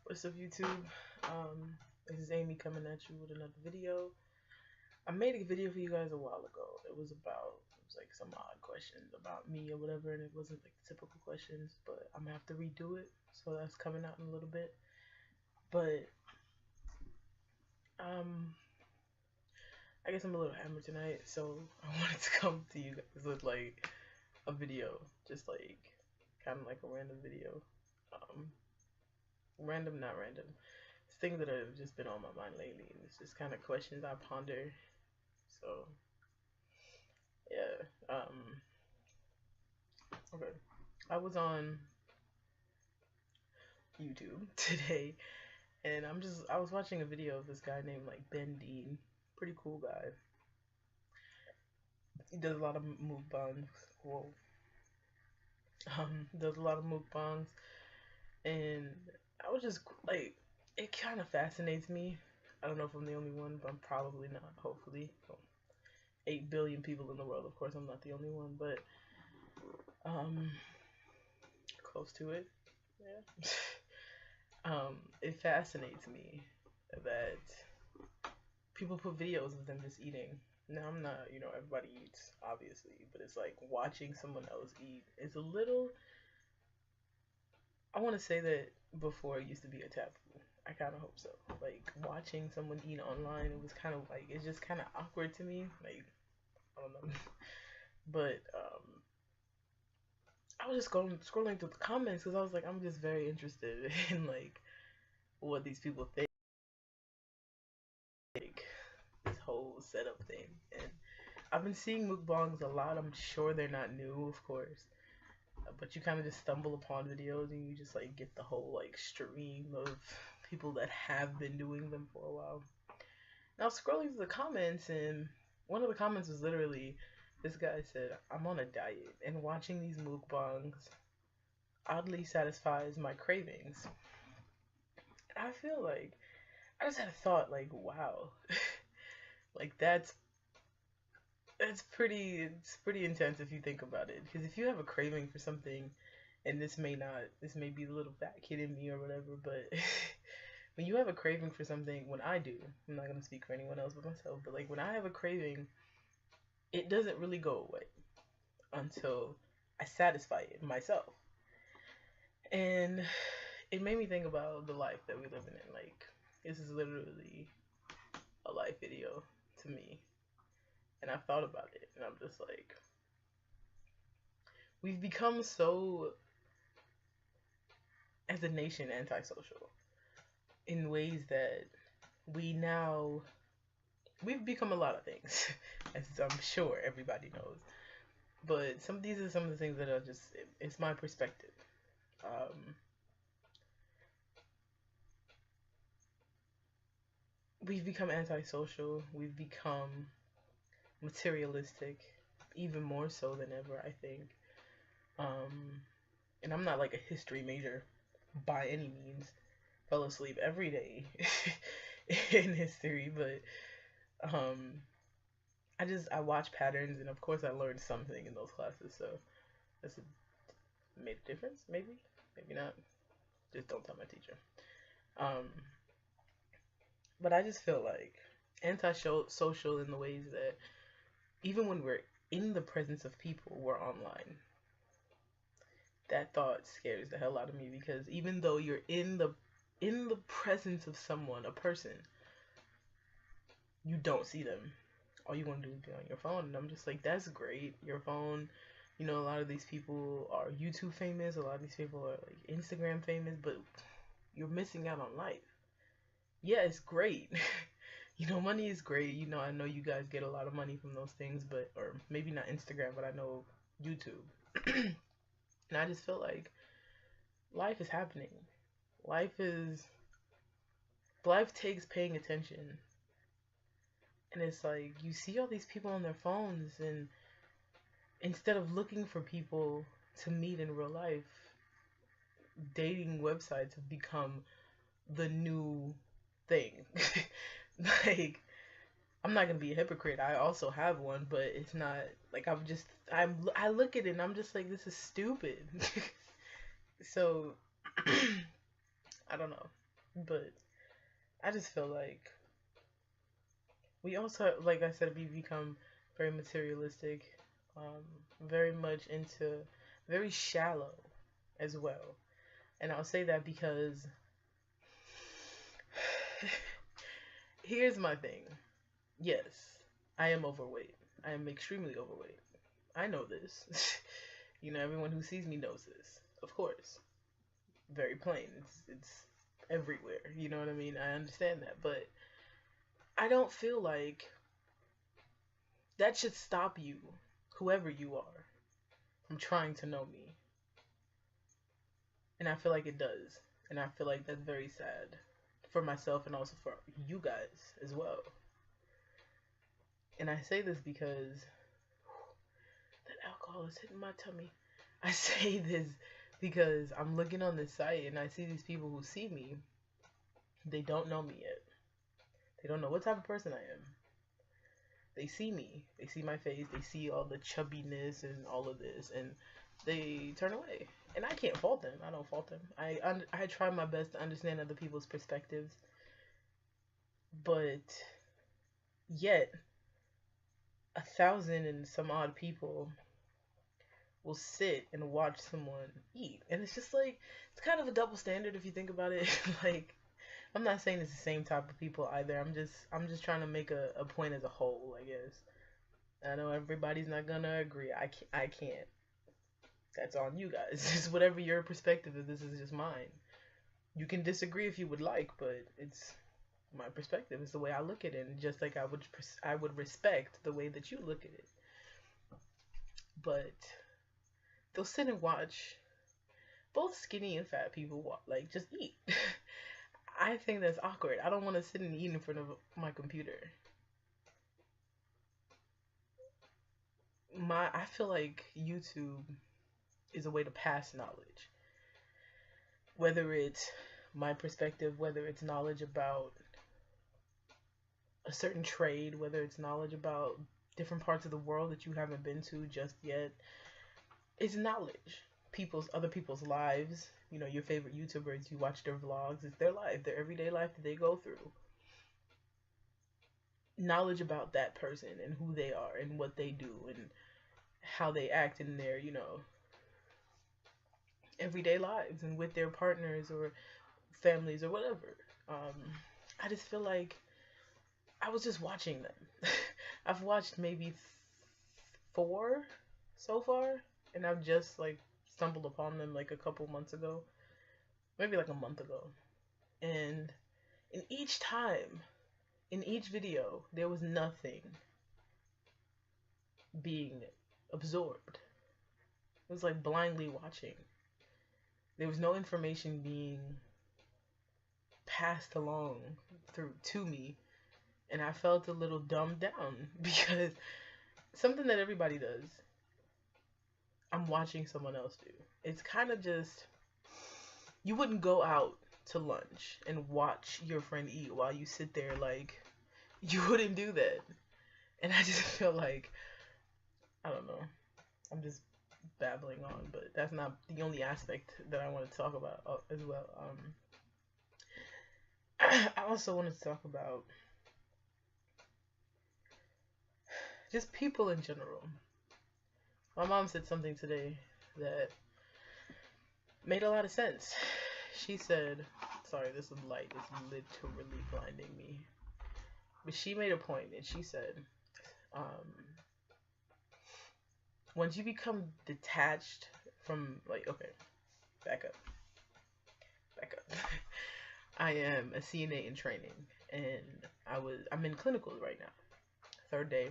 What's up, YouTube? This is Amy coming at you with another video. I made a video for you guys a while ago. It was like some odd questions about me or whatever, and it wasn't like the typical questions, but I'm gonna have to redo it, so that's coming out in a little bit. But I guess I'm a little hammered tonight, so I wanted to come to you guys with like a video, just like kind of like a random video. Random, not random. It's things that have just been on my mind lately, and it's just kind of questions I ponder. So, yeah. Okay. I was on YouTube today, and I was watching a video of this guy named like Ben Dean. Pretty cool guy. He does a lot of mukbangs. Whoa. Does a lot of mukbangs, and I was just like, it kind of fascinates me. I don't know if I'm the only one, but I'm probably not. Hopefully, 8 billion people in the world. Of course, I'm not the only one, but close to it. Yeah. It fascinates me that people put videos of them just eating. Now, I'm not, everybody eats, obviously, but it's like watching someone else eat is a little. I want to say that before it used to be a taboo. I kind of hope so. Like watching someone eat online, it was kind of like, it's just kind of awkward to me. Like, I don't know. But I was just scrolling through the comments because I was like, I'm just very interested in like what these people think, like, this whole setup thing. And I've been seeing mukbangs a lot. I'm sure they're not new, of course, but you kind of just stumble upon videos and you just like get the whole like stream of people that have been doing them for a while. Now scrolling through the comments, and one of the comments was literally, this guy said, I'm on a diet and watching these mukbangs oddly satisfies my cravings. And I feel like, I just had a thought like, wow, like it's pretty intense if you think about it. Because if you have a craving for something, and this may be the little fat kid in me or whatever, but when you have a craving for something, when I do, I'm not gonna speak for anyone else but myself, but like when I have a craving, it doesn't really go away until I satisfy it myself. And it made me think about the life that we're living in. Like, this is literally a life video to me. And I've thought about it, and I'm just like, we've become so, as a nation, antisocial in ways that we've become a lot of things, as I'm sure everybody knows. But these are some of the things that are just, it's my perspective. We've become antisocial. We've become materialistic, even more so than ever, I think. And I'm not like a history major by any means. Fell asleep every day in history, but I watch patterns, and of course I learned something in those classes, so made a difference, maybe not. Just don't tell my teacher. But I just feel like anti-social in the ways that even when we're in the presence of people, we're online. That thought scares the hell out of me, because even though you're in the presence of someone, a person, you don't see them. All you want to do is be on your phone. And I'm just like, that's great, your phone. A lot of these people are YouTube famous, a lot of these people are like Instagram famous, but you're missing out on life. Yeah, it's great. Money is great. I know you guys get a lot of money from those things, or maybe not Instagram, but I know YouTube. And I just feel like life is happening. Life takes paying attention. And it's like, you see all these people on their phones, and instead of looking for people to meet in real life, dating websites have become the new thing. Like, I'm not gonna be a hypocrite. I also have one, but it's not like I look at it and I'm just like, this is stupid. So I don't know. But I just feel like we also, like I said, we become very materialistic, um, very much into very shallow as well. And I'll say that because here's my thing. Yes, I am overweight. I am extremely overweight. I know this. Everyone who sees me knows this. Of course. Very plain. It's everywhere. You know what I mean? I understand that, but I don't feel like that should stop you, whoever you are, from trying to know me. And I feel like it does. And I feel like that's very sad for myself and also for you guys as well. And I say this because that alcohol is hitting my tummy. I say this because I'm looking on this site and I see these people who see me. They don't know me yet. They don't know what type of person I am. They see me. They see my face. They see all the chubbiness and all of this. And they turn away. And I can't fault them. I don't fault them. I try my best to understand other people's perspectives. But yet, 1,000 and some odd people will sit and watch someone eat. And it's just like, it's kind of a double standard if you think about it. Like, I'm not saying it's the same type of people either. I'm just trying to make a point as a whole, I guess. I know everybody's not gonna agree. I can't. That's on you guys. It's whatever your perspective is. This is just mine. You can disagree if you would like, but it's my perspective. It's the way I look at it, and just like I would respect the way that you look at it. But they'll sit and watch both skinny and fat people like just eat. I think that's awkward. I don't want to sit and eat in front of my computer. I feel like YouTube is a way to pass knowledge. Whether it's my perspective, whether it's knowledge about a certain trade, whether it's knowledge about different parts of the world that you haven't been to just yet. It's knowledge. Other people's lives. Your favorite YouTubers, you watch their vlogs. It's their life, their everyday life that they go through. Knowledge about that person and who they are and what they do and how they act in their, everyday lives and with their partners or families or whatever. I just feel like I was just watching them. I've watched maybe 4 so far, and I've just stumbled upon them a couple months ago, maybe a month ago. And in each time, in each video, there was nothing being absorbed. It was like blindly watching. There was no information being passed along to me, and I felt a little dumbed down because something that everybody does, I'm watching someone else do. It's kind of just, you wouldn't go out to lunch and watch your friend eat while you sit there, you wouldn't do that. And I just feel like, I don't know, I'm just babbling on, but that's not the only aspect that I want to talk about as well. I also wanted to talk about just people in general. My mom said something today that made a lot of sense. She said, sorry, this light is literally blinding me. But she made a point, and she said, once you become detached from, okay, back up. I am a CNA in training, and I'm in clinicals right now. 3rd day,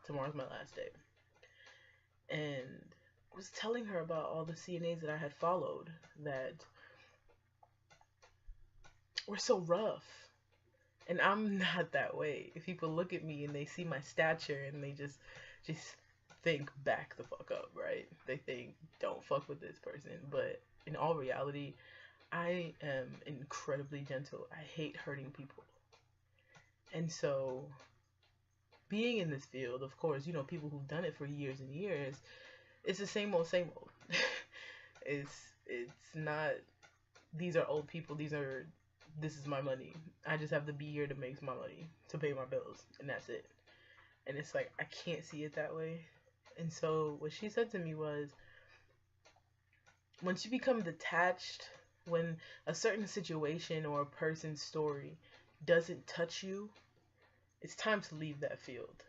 tomorrow's my last day. And I was telling her about all the CNAs that I had followed that were so rough. And I'm not that way. If people look at me and they see my stature and they just think back the fuck up, right? They think, don't fuck with this person. But in all reality, I am incredibly gentle. I hate hurting people. And so, being in this field, of course, people who've done it for years and years, it's the same old. It's not, these are old people, these are This is my money. I just have to be here to make my money, to pay my bills, and that's it. And it's like, I can't see it that way. And so what she said to me was, once you become detached, when a certain situation or a person's story doesn't touch you, it's time to leave that field.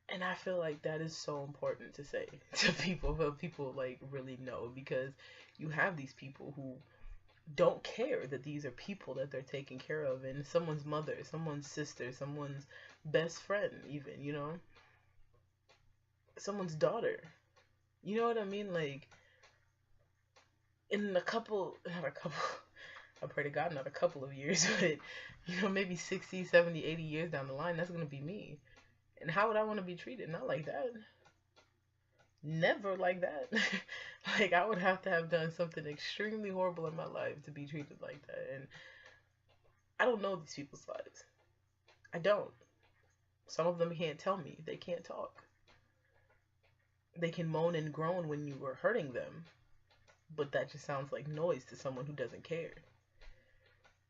And I feel like that is so important to say to people, but people like really know, because you have these people who don't care that these are people that they're taking care of, and someone's mother, someone's sister, someone's best friend, even, you know, someone's daughter. You know what I mean? Like, in a couple, not a couple, I pray to God not a couple of years, but, you know, maybe 60, 70, 80 years down the line, that's going to be me. And how would I want to be treated? Not like that. Never like that. Like, I would have to have done something extremely horrible in my life to be treated like that. And I don't know these people's lives. I don't. Some of them can't tell me. They can't talk. They can moan and groan when you were hurting them, but that just sounds like noise to someone who doesn't care.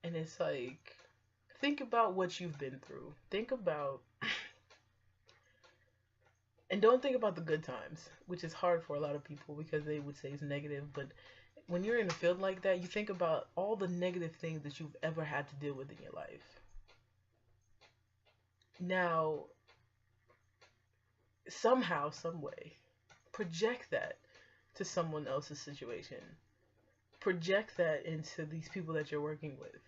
And it's like, think about what you've been through. Think about, and don't think about the good times, which is hard for a lot of people because they would say it's negative, but when you're in a field like that, you think about all the negative things that you've ever had to deal with in your life. Now, somehow, some way, project that to someone else's situation. Project that into these people that you're working with.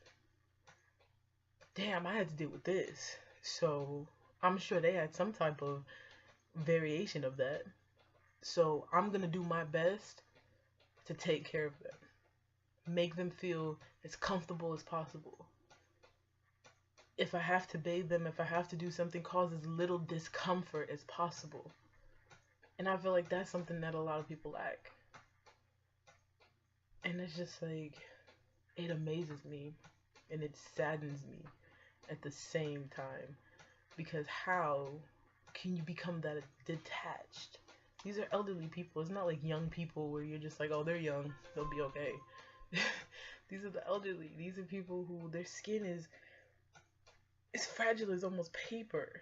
Damn, I had to deal with this. So I'm sure they had some type of variation of that. So I'm going to do my best to take care of them. Make them feel as comfortable as possible. If I have to bathe them, if I have to do something, cause as little discomfort as possible. And I feel like that's something that a lot of people lack. And it's just like, it amazes me and it saddens me at the same time, because how can you become that detached? These are elderly people. It's not like young people where you're just like, oh, they're young, they'll be okay. These are the elderly. These are people who their skin is fragile as almost paper.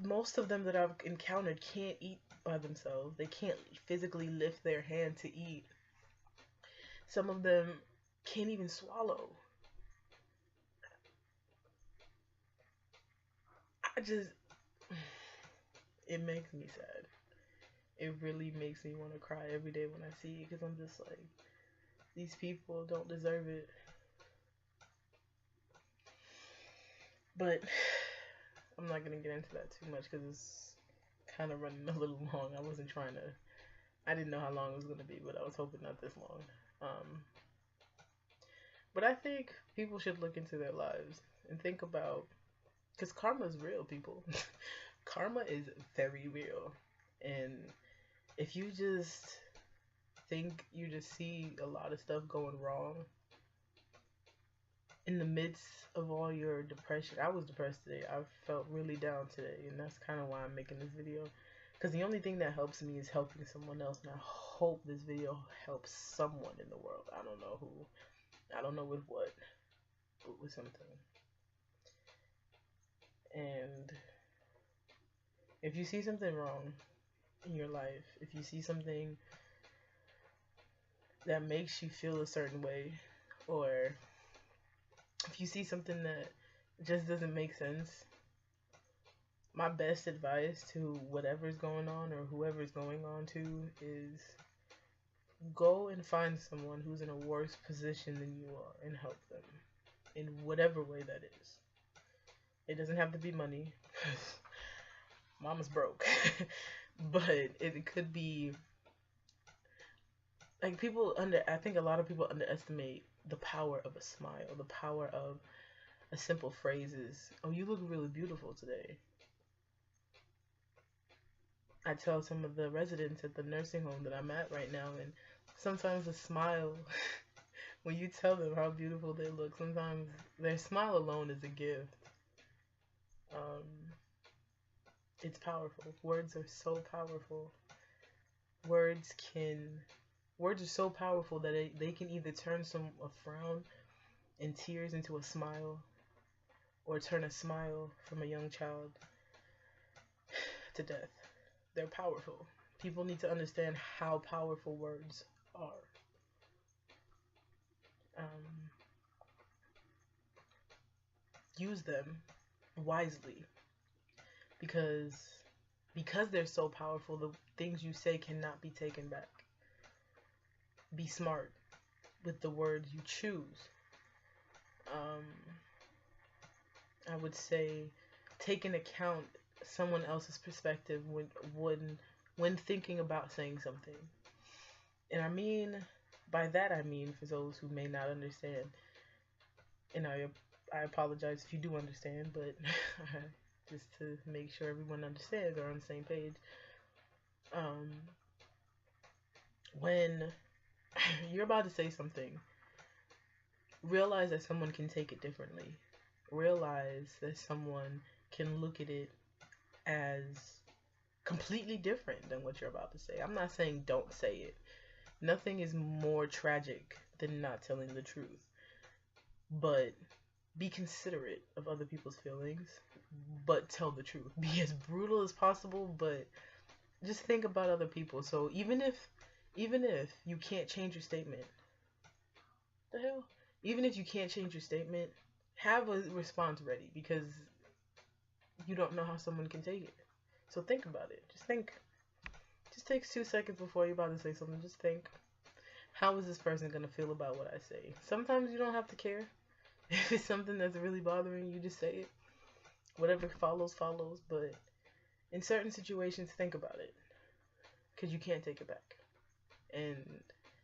Most of them that I've encountered can't eat by themselves. They can't physically lift their hand to eat. Some of them can't even swallow. It makes me sad. It really makes me want to cry every day when I see it, because I'm just like, these people don't deserve it. But I'm not going to get into that too much because it's kind of running a little long. I didn't know how long it was going to be, but I was hoping not this long. But I think people should look into their lives and think about, because karma is real, people. Karma is very real. And if you just think you just see a lot of stuff going wrong in the midst of all your depression. I was depressed today. I felt really down today, and that's kind of why I'm making this video, because the only thing that helps me is helping someone else, and I hope this video helps someone in the world. I don't know who, I don't know with what, but with something. And if you see something wrong in your life, if you see something that makes you feel a certain way, or if you see something that just doesn't make sense, my best advice to whatever's going on or whoever's going on to is go and find someone who's in a worse position than you are and help them in whatever way that is. It doesn't have to be money. Mama's broke. But it could be like I think a lot of people underestimate the power of a smile, the power of a simple phrase is, oh, you look really beautiful today. I tell some of the residents at the nursing home that I'm at right now, and sometimes a smile, when you tell them how beautiful they look, sometimes their smile alone is a gift. It's powerful. Words are so powerful. Words can Words are so powerful that they can either turn a frown and tears into a smile, or turn a smile from a young child to death. They're powerful. People need to understand how powerful words are. Um, Use them wisely, because they're so powerful, the things you say cannot be taken back. Be smart with the words you choose. I would say take into account someone else's perspective when thinking about saying something. And by that I mean, for those who may not understand, and I apologize if you do understand, but just to make sure everyone understands or on the same page. When you're about to say something, realize that someone can take it differently. Realize that someone can look at it as completely different than what you're about to say. I'm not saying don't say it. Nothing is more tragic than not telling the truth. But be considerate of other people's feelings, but tell the truth. Be as brutal as possible, but just think about other people. So even if you can't change your statement, the hell? Even if you can't change your statement, have a response ready, because you don't know how someone can take it. So think about it. Just think. Just takes 2 seconds before you're about to say something. Just think, how is this person going to feel about what I say? Sometimes you don't have to care. If it's something that's really bothering you, just say it. Whatever follows, follows. But in certain situations, think about it, because you can't take it back. And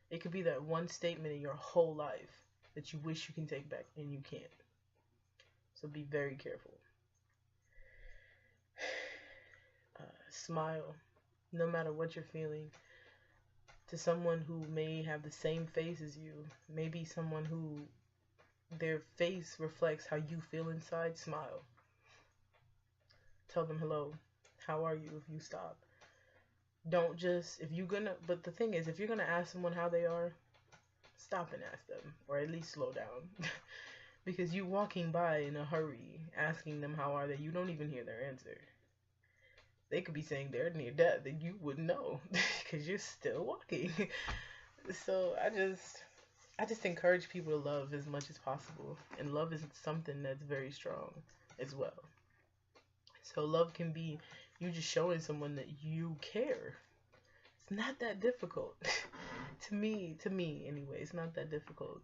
it could be that one statement in your whole life that you wish you can take back, and you can't. So be very careful. Smile, no matter what you're feeling. To someone who may have the same face as you, maybe someone who their face reflects how you feel inside, smile. Tell them hello. How are you? If you stop. Don't just, but the thing is, if you're gonna ask someone how they are, stop and ask them, or at least slow down. Because you walking by in a hurry, asking them how are they, you don't even hear their answer. They could be saying they're near death and you wouldn't know, because you're still walking. So I just encourage people to love as much as possible, and love is something that's very strong as well. So love can be you just showing someone that you care. It's not that difficult. to me anyway, it's not that difficult.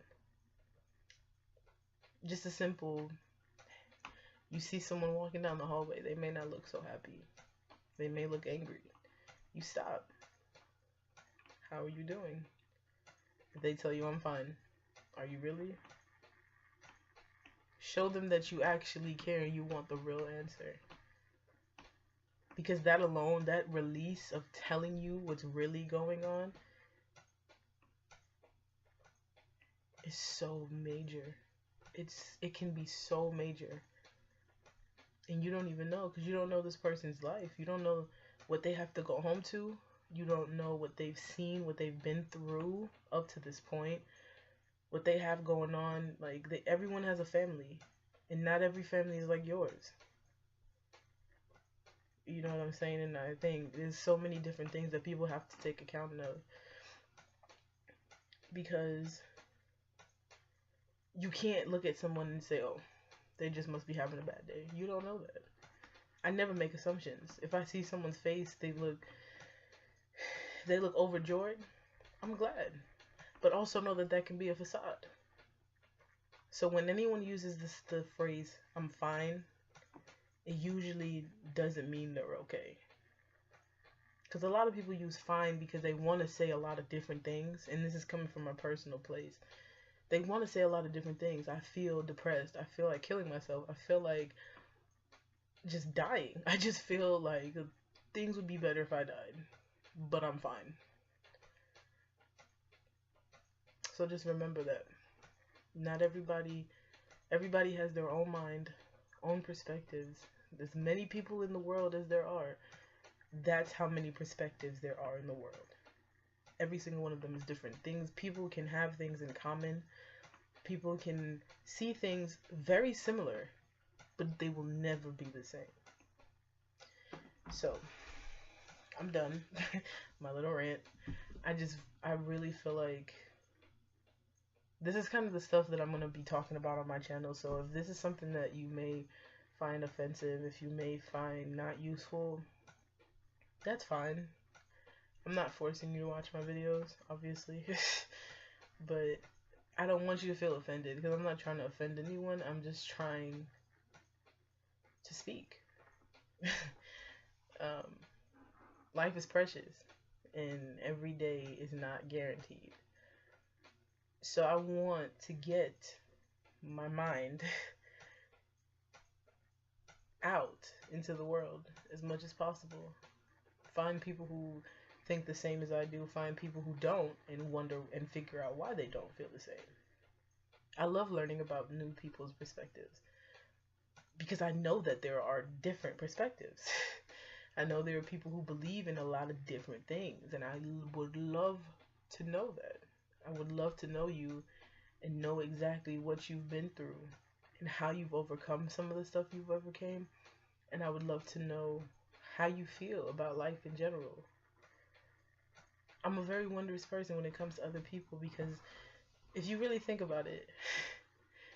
Just a simple, you see someone walking down the hallway, they may not look so happy. They may look angry. You stop. How are you doing? If they tell you I'm fine, are you really? Show them that you actually care and you want the real answer. Because that alone, that release of telling you what's really going on is so major. It can be so major. And you don't even know, because you don't know this person's life. You don't know what they have to go home to. You don't know what they've seen, what they've been through up to this point, what they have going on. Like, everyone has a family, and not every family is like yours. You know what I'm saying? And I think there's so many different things that people have to take account of, because you can't look at someone and say, oh, they just must be having a bad day. You don't know that. I never make assumptions. If I see someone's face, they look overjoyed, I'm glad. But also know that can be a facade. So when anyone uses the phrase, I'm fine, it usually doesn't mean they're okay. Because a lot of people use fine because they want to say a lot of different things. And this is coming from a personal place. They want to say a lot of different things. I feel depressed. I feel like killing myself. I feel like just dying. I just feel like things would be better if I died. But I'm fine. So just remember that. Not everybody has their own mind, own perspectives. As many people in the world as there are, that's how many perspectives there are in the world. every single one of them is different. People can have things in common. People can see things very similar, but they will never be the same. So, I'm done. My little rant. I really feel like this is kind of the stuff that I'm going to be talking about on my channel. So if this is something that you may find offensive, if you may find not useful, that's fine. I'm not forcing you to watch my videos, obviously. But I don't want you to feel offended, because I'm not trying to offend anyone. I'm just trying to speak. Life is precious, and every day is not guaranteed. So I want to get my mind out into the world as much as possible. Find people who think the same as I do, find people who don't, and wonder and figure out why they don't feel the same. I love learning about new people's perspectives, because I know that there are different perspectives. I know there are people who believe in a lot of different things, and I would love to know that. I would love to know you and know exactly what you've been through and how you've overcome some of the stuff you've overcame. And I would love to know how you feel about life in general. I'm a very wondrous person when it comes to other people, because if you really think about it,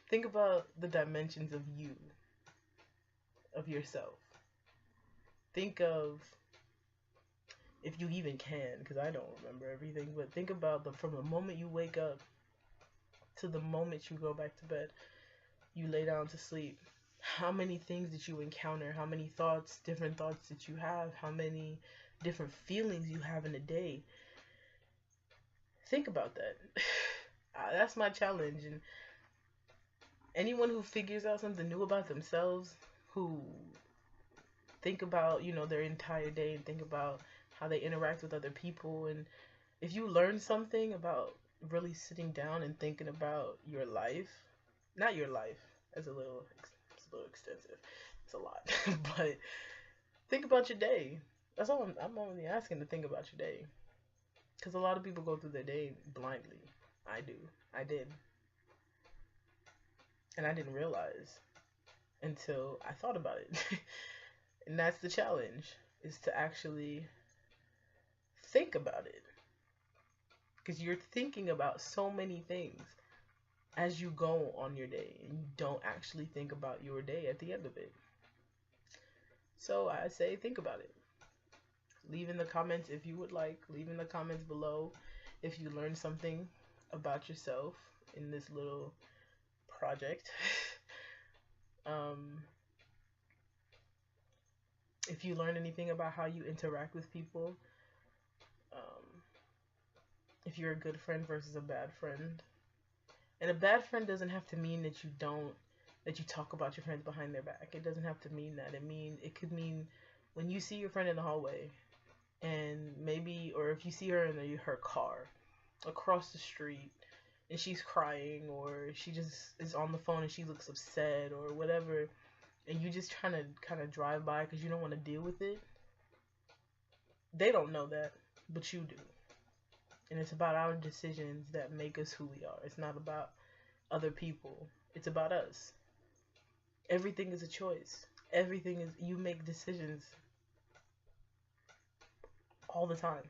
think about the dimensions of you, of yourself. Think of, if you even can, because I don't remember everything, but think about from the moment you wake up to the moment you go back to bed, you lay down to sleep. How many things did you encounter? How many thoughts, different thoughts that you have? How many different feelings you have in a day? Think about that. That's my challenge. And anyone who figures out something new about themselves, who think about, their entire day and think about how they interact with other people, and if you learn something about really sitting down and thinking about your life, not your life, it's a little extensive, it's a lot, but think about your day. That's all I'm only asking, to think about your day, because a lot of people go through their day blindly. I did, and I didn't realize until I thought about it. And that's the challenge, is to actually think about it, because you're thinking about so many things as you go on your day, and you don't actually think about your day at the end of it. So I say, think about it. Leave in the comments if you would like. Leave in the comments below if you learned something about yourself in this little project. If you learn anything about how you interact with people. If you're a good friend versus a bad friend. And a bad friend doesn't have to mean that you talk about your friends behind their back. It doesn't have to mean that. It could mean when you see your friend in the hallway, and maybe, or if you see her in her car across the street and she's crying, or she just is on the phone and she looks upset or whatever, and you just trying to kind of drive by because you don't want to deal with it. They don't know that, but you do. And it's about our decisions that make us who we are. It's not about other people. It's about us. Everything is a choice. Everything is, you make decisions all the time.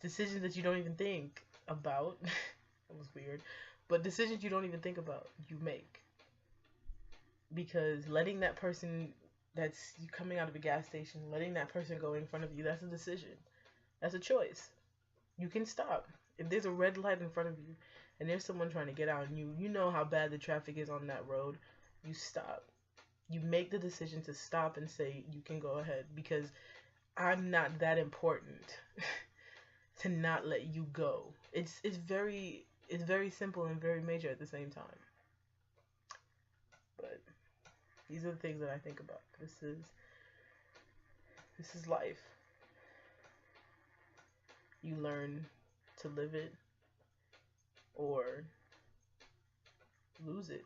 Decisions that you don't even think about. That was weird. But decisions you don't even think about, you make. Because letting that person that's coming out of a gas station, letting that person go in front of you, that's a decision. That's a choice. You can stop. If there's a red light in front of you and there's someone trying to get out, and you know how bad the traffic is on that road, you stop. You make the decision to stop and say, you can go ahead, because I'm not that important to not let you go. It's very simple and very major at the same time. But these are the things that I think about. This is life. You learn to live it or lose it.